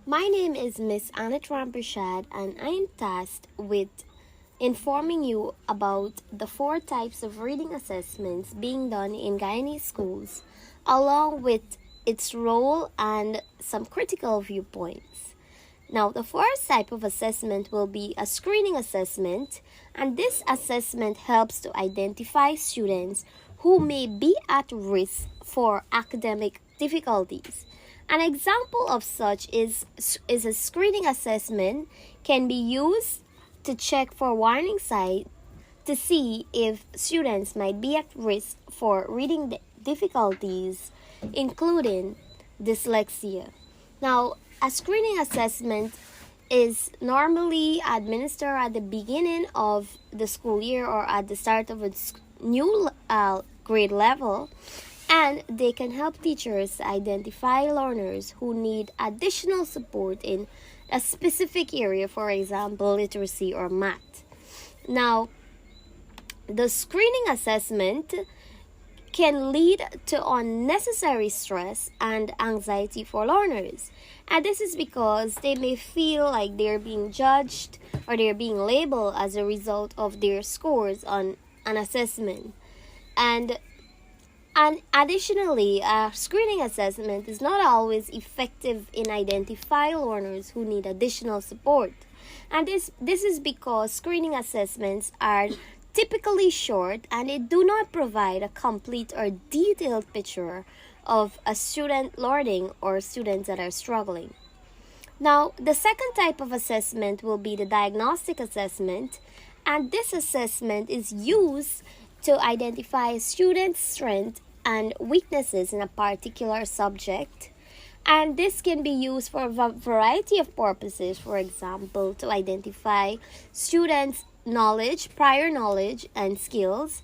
My name is Miss Anit Ramprashad, and I am tasked with informing you about the 4 types of reading assessments being done in Guyanese schools, along with its role and some critical viewpoints. Now, the first type of assessment will be a screening assessment, and this assessment helps to identify students who may be at risk for academic difficulties. An example of such is a screening assessment can be used to check for warning signs to see if students might be at risk for reading difficulties, including dyslexia. Now, a screening assessment is normally administered at the beginning of the school year or at the start of a new grade level, and they can help teachers identify learners who need additional support in a specific area, for example, literacy or math. Now, the screening assessment can lead to unnecessary stress and anxiety for learners. And this is because they may feel like they're being judged or they're being labeled as a result of their scores on an assessment. And additionally, a screening assessment is not always effective in identifying learners who need additional support. And this is because screening assessments are typically short and they do not provide a complete or detailed picture of a student learning or students that are struggling. Now, the second type of assessment will be the diagnostic assessment, and this assessment is used to identify students' strengths and weaknesses in a particular subject. And this can be used for a variety of purposes, for example, to identify students' prior knowledge and skills.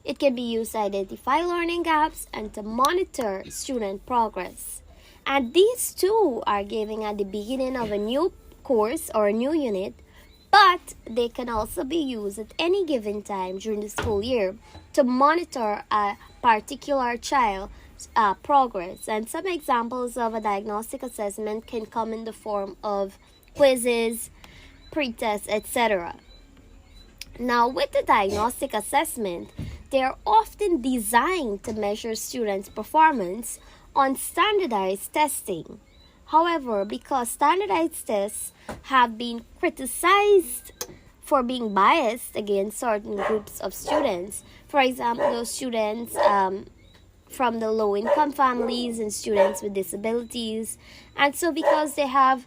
It can be used to identify learning gaps and to monitor student progress. And these two are given at the beginning of a new course or a new unit, but they can also be used at any given time during the school year to monitor a particular child's progress. And some examples of a diagnostic assessment can come in the form of quizzes, pre-tests, etc. Now, with the diagnostic assessment, they are often designed to measure students' performance on standardized testing. However, because standardized tests have been criticized for being biased against certain groups of students, for example, those students from the low-income families and students with disabilities, and so because they have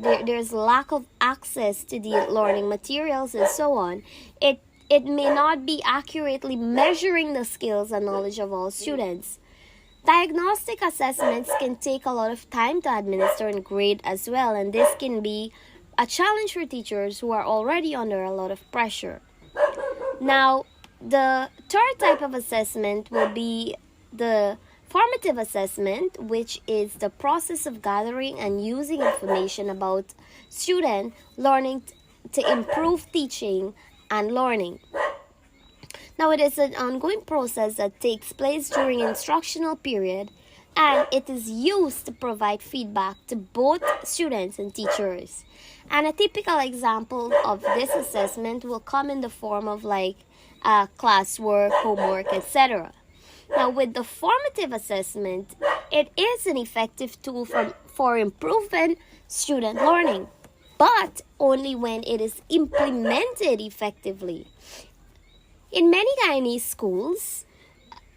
there's lack of access to the learning materials and so on, it may not be accurately measuring the skills and knowledge of all students. Diagnostic assessments can take a lot of time to administer and grade as well, and this can be a challenge for teachers who are already under a lot of pressure. Now, the third type of assessment will be the formative assessment, which is the process of gathering and using information about student learning to improve teaching and learning. Now, it is an ongoing process that takes place during instructional period, and it is used to provide feedback to both students and teachers. And a typical example of this assessment will come in the form of classwork, homework, etc. Now, with the formative assessment, it is an effective tool for improving student learning, but only when it is implemented effectively. In many Guyanese schools,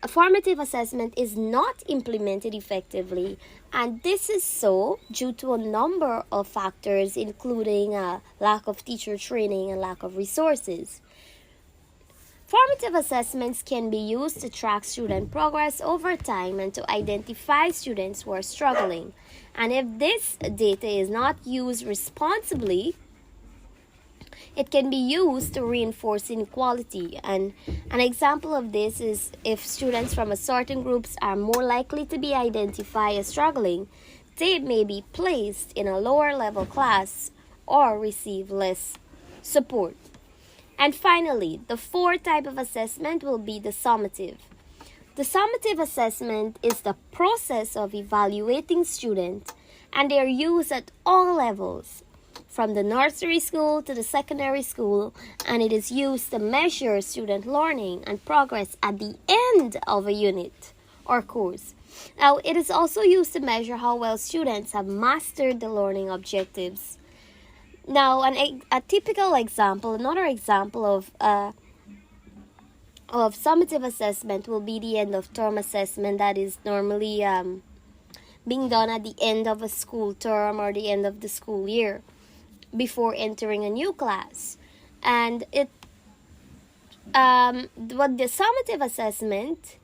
a formative assessment is not implemented effectively, and this is so due to a number of factors, including lack of teacher training and lack of resources. Formative assessments can be used to track student progress over time and to identify students who are struggling. And if this data is not used responsibly, it can be used to reinforce inequality. And an example of this is if students from a certain groups are more likely to be identified as struggling, they may be placed in a lower level class or receive less support. And finally, the fourth type of assessment will be the summative. The summative assessment is the process of evaluating students and they are used at all levels, from the nursery school to the secondary school, and it is used to measure student learning and progress at the end of a unit or course. Now, it is also used to measure how well students have mastered the learning objectives. Now, a typical example, another example of summative assessment will be the end of term assessment that is normally being done at the end of a school term or the end of the school year before entering a new class. And what the summative assessment,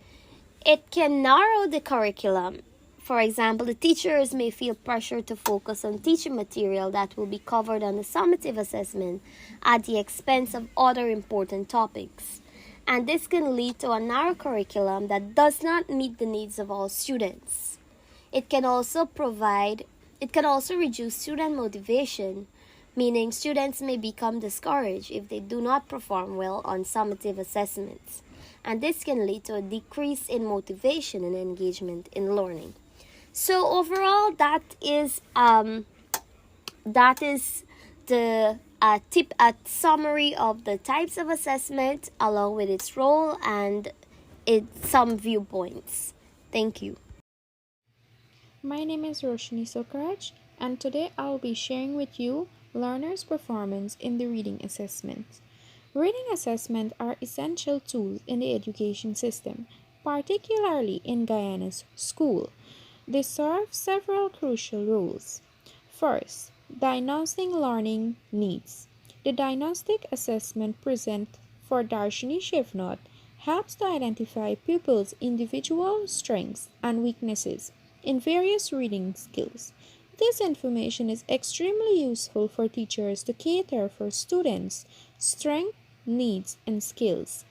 it can narrow the curriculum. For example, the teachers may feel pressure to focus on teaching material that will be covered on the summative assessment at the expense of other important topics. And this can lead to a narrow curriculum that does not meet the needs of all students. It can also reduce student motivation, meaning students may become discouraged if they do not perform well on summative assessments. And this can lead to a decrease in motivation and engagement in learning. So overall, that is the summary of the types of assessment along with its role and some viewpoints. Thank you. My name is Roshni Sokaraj, and today I'll be sharing with you learners' performance in the reading assessment. Reading assessment are essential tools in the education system, particularly in Guyana's school. They serve several crucial roles. First, diagnosing learning needs. The diagnostic assessment present for Darshini Shivnot helps to identify pupils' individual strengths and weaknesses in various reading skills. This information is extremely useful for teachers to cater for students' strengths, needs, and skills.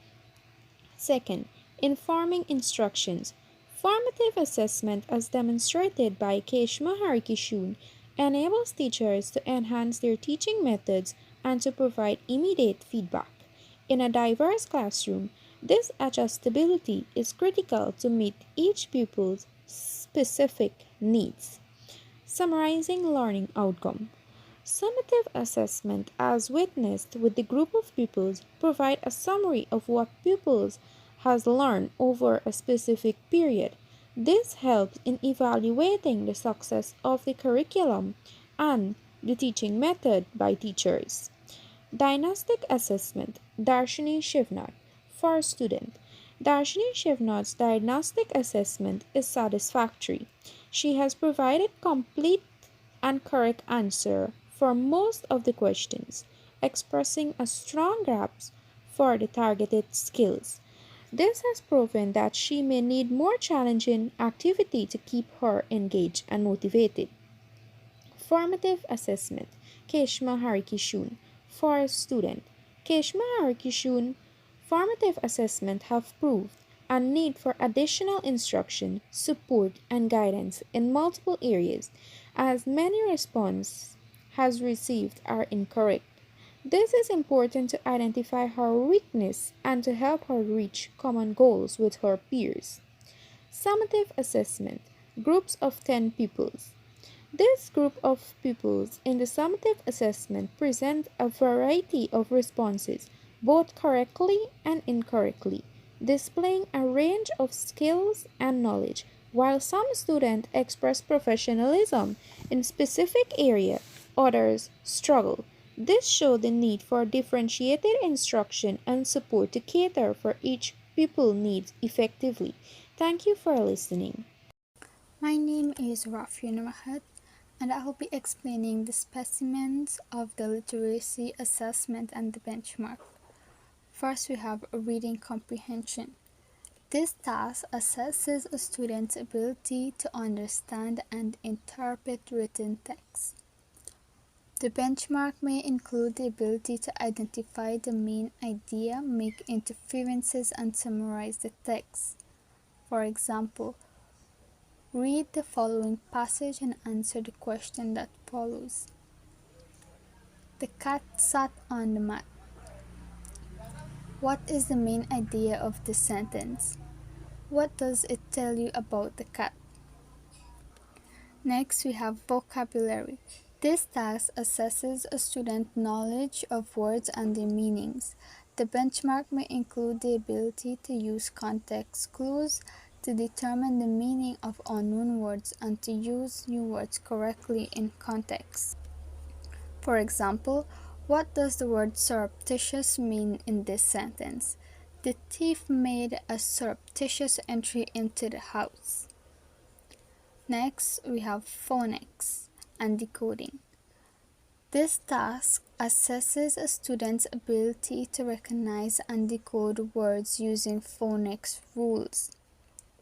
Second, informing instructions. Formative assessment, as demonstrated by Keshma Harikishun, enables teachers to enhance their teaching methods and to provide immediate feedback. In a diverse classroom, this adjustability is critical to meet each pupil's specific needs. Summarizing learning outcome. Summative assessment, as witnessed with the group of pupils, provide a summary of what pupils has learned over a specific period. This helps in evaluating the success of the curriculum and the teaching method by teachers. Diagnostic assessment. Darshini Shivnat. For student, Darshini Shivnat's diagnostic assessment is satisfactory. She has provided complete and correct answer for most of the questions, expressing a strong grasp for the targeted skills. This has proven that she may need more challenging activity to keep her engaged and motivated. Formative assessment. Keshma Harikishun. For a student, Keshma Harikishun, formative assessment have proved a need for additional instruction, support, and guidance in multiple areas, as many responses has received are incorrect. This is important to identify her weakness and to help her reach common goals with her peers. Summative assessment. Groups of 10 pupils. This group of pupils in the summative assessment present a variety of responses, both correctly and incorrectly, displaying a range of skills and knowledge. While some students express professionalism in specific area, others struggle. This shows the need for differentiated instruction and support to cater for each pupil needs effectively. Thank you for listening. My name is Rafi Nurhat, and I will be explaining the specimens of the literacy assessment and the benchmark. First, we have reading comprehension. This task assesses a student's ability to understand and interpret written text. The benchmark may include the ability to identify the main idea, make inferences, and summarize the text. For example, read the following passage and answer the question that follows. The cat sat on the mat. What is the main idea of this sentence? What does it tell you about the cat? Next, we have vocabulary. This task assesses a student's knowledge of words and their meanings. The benchmark may include the ability to use context clues to determine the meaning of unknown words and to use new words correctly in context. For example, what does the word surreptitious mean in this sentence? The thief made a surreptitious entry into the house. Next, we have phonics and decoding. This task assesses a student's ability to recognize and decode words using phonics rules.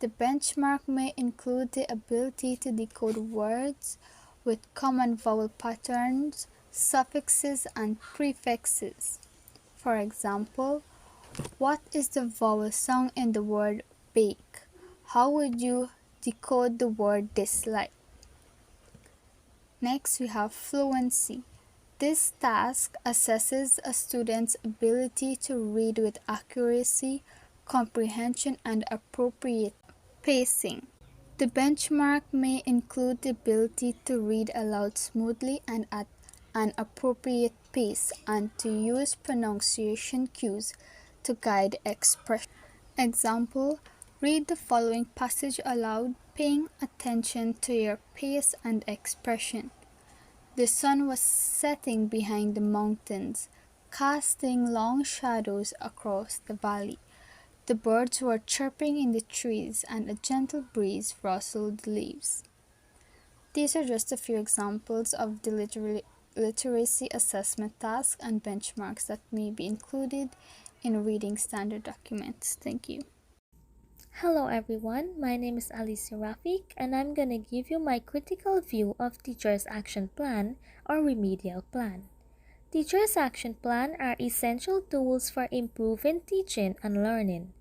The benchmark may include the ability to decode words with common vowel patterns, suffixes, and prefixes. For example, what is the vowel sound in the word bake? How would you decode the word dislike? Next, we have fluency. This task assesses a student's ability to read with accuracy, comprehension, and appropriate pacing. The benchmark may include the ability to read aloud smoothly and at an appropriate pace and to use pronunciation cues to guide expression. Example, read the following passage aloud, paying attention to your pace and expression. The sun was setting behind the mountains, casting long shadows across the valley. The birds were chirping in the trees, and a gentle breeze rustled the leaves. These are just a few examples of the literacy assessment tasks and benchmarks that may be included in reading standard documents. Thank you. Hello everyone, my name is Alicia Rafik and I'm gonna give you my critical view of Teacher's Action Plan or Remedial Plan. Teacher's Action Plan are essential tools for improving teaching and learning.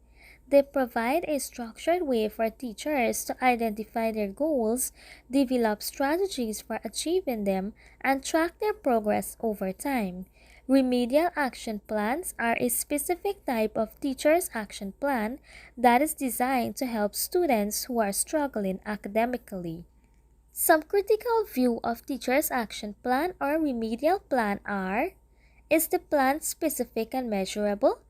They provide a structured way for teachers to identify their goals, develop strategies for achieving them, and track their progress over time. Remedial action plans are a specific type of teacher's action plan that is designed to help students who are struggling academically. Some critical view of teacher's action plan or remedial plan are: is the plan specific and measurable?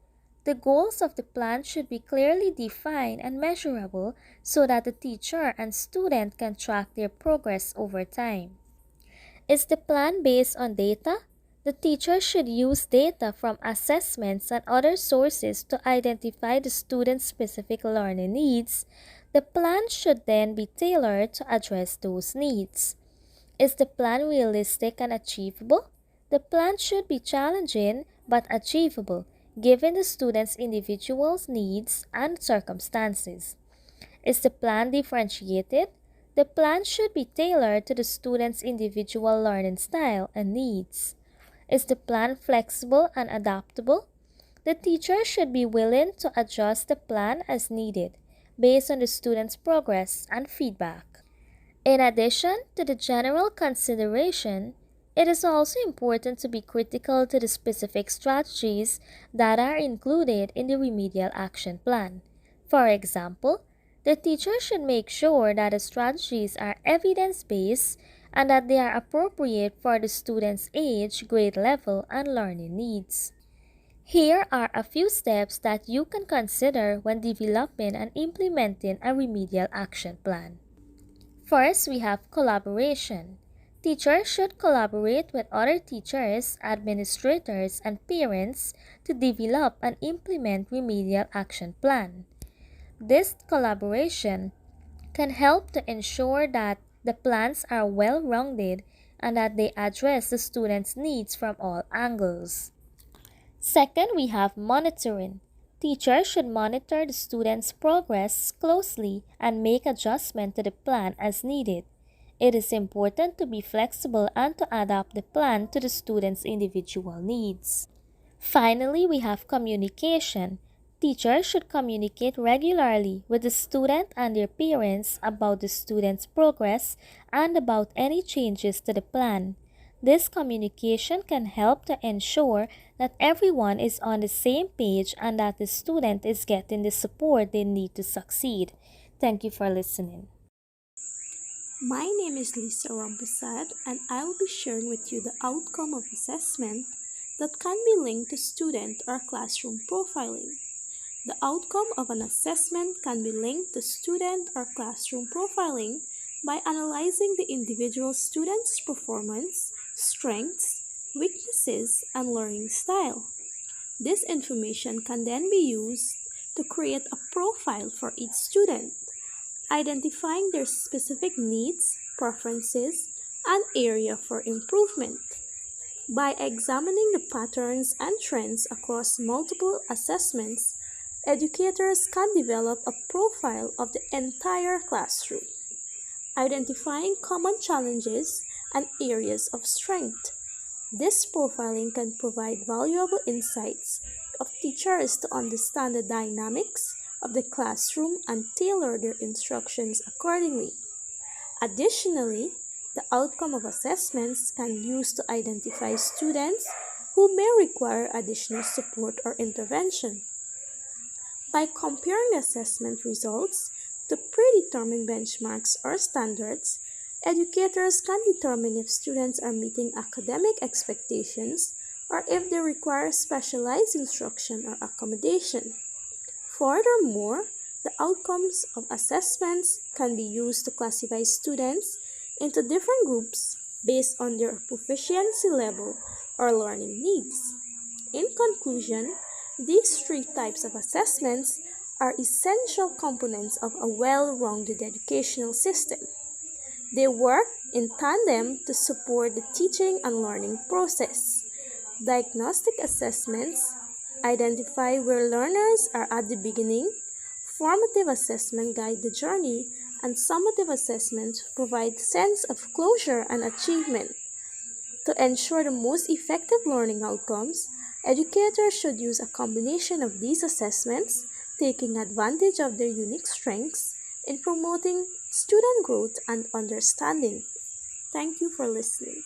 The goals of the plan should be clearly defined and measurable so that the teacher and student can track their progress over time. Is the plan based on data? The teacher should use data from assessments and other sources to identify the student's specific learning needs. The plan should then be tailored to address those needs. Is the plan realistic and achievable? The plan should be challenging but achievable, given the student's individual needs and circumstances. Is the plan differentiated? The plan should be tailored to the student's individual learning style and needs. Is the plan flexible and adaptable? The teacher should be willing to adjust the plan as needed, based on the student's progress and feedback. In addition to the general consideration, it is also important to be critical to the specific strategies that are included in the remedial action plan. For example, the teacher should make sure that the strategies are evidence-based and that they are appropriate for the student's age, grade level, and learning needs. Here are a few steps that you can consider when developing and implementing a remedial action plan. First, we have collaboration. Teachers should collaborate with other teachers, administrators, and parents to develop and implement remedial action plan. This collaboration can help to ensure that the plans are well-rounded and that they address the students' needs from all angles. Second, we have monitoring. Teachers should monitor the students' progress closely and make adjustments to the plan as needed. It is important to be flexible and to adapt the plan to the students' individual needs. Finally, we have communication. Teachers should communicate regularly with the student and their parents about the student's progress and about any changes to the plan. This communication can help to ensure that everyone is on the same page and that the student is getting the support they need to succeed. Thank you for listening. My name is Lisa Rampasad, and I will be sharing with you the outcome of assessment that can be linked to student or classroom profiling. The outcome of an assessment can be linked to student or classroom profiling by analyzing the individual student's performance, strengths, weaknesses, and learning style. This information can then be used to create a profile for each student, identifying their specific needs, preferences, and area for improvement. By examining the patterns and trends across multiple assessments, educators can develop a profile of the entire classroom, identifying common challenges and areas of strength. This profiling can provide valuable insights of teachers to understand the dynamics of the classroom and tailor their instructions accordingly. Additionally, the outcome of assessments can be used to identify students who may require additional support or intervention. By comparing assessment results to predetermined benchmarks or standards, educators can determine if students are meeting academic expectations or if they require specialized instruction or accommodation. Furthermore, the outcomes of assessments can be used to classify students into different groups based on their proficiency level or learning needs. In conclusion, these three types of assessments are essential components of a well-rounded educational system. They work in tandem to support the teaching and learning process. Diagnostic assessments identify where learners are at the beginning, formative assessment guide the journey, and summative assessments provide sense of closure and achievement. To ensure the most effective learning outcomes, educators should use a combination of these assessments, taking advantage of their unique strengths in promoting student growth and understanding. Thank you for listening.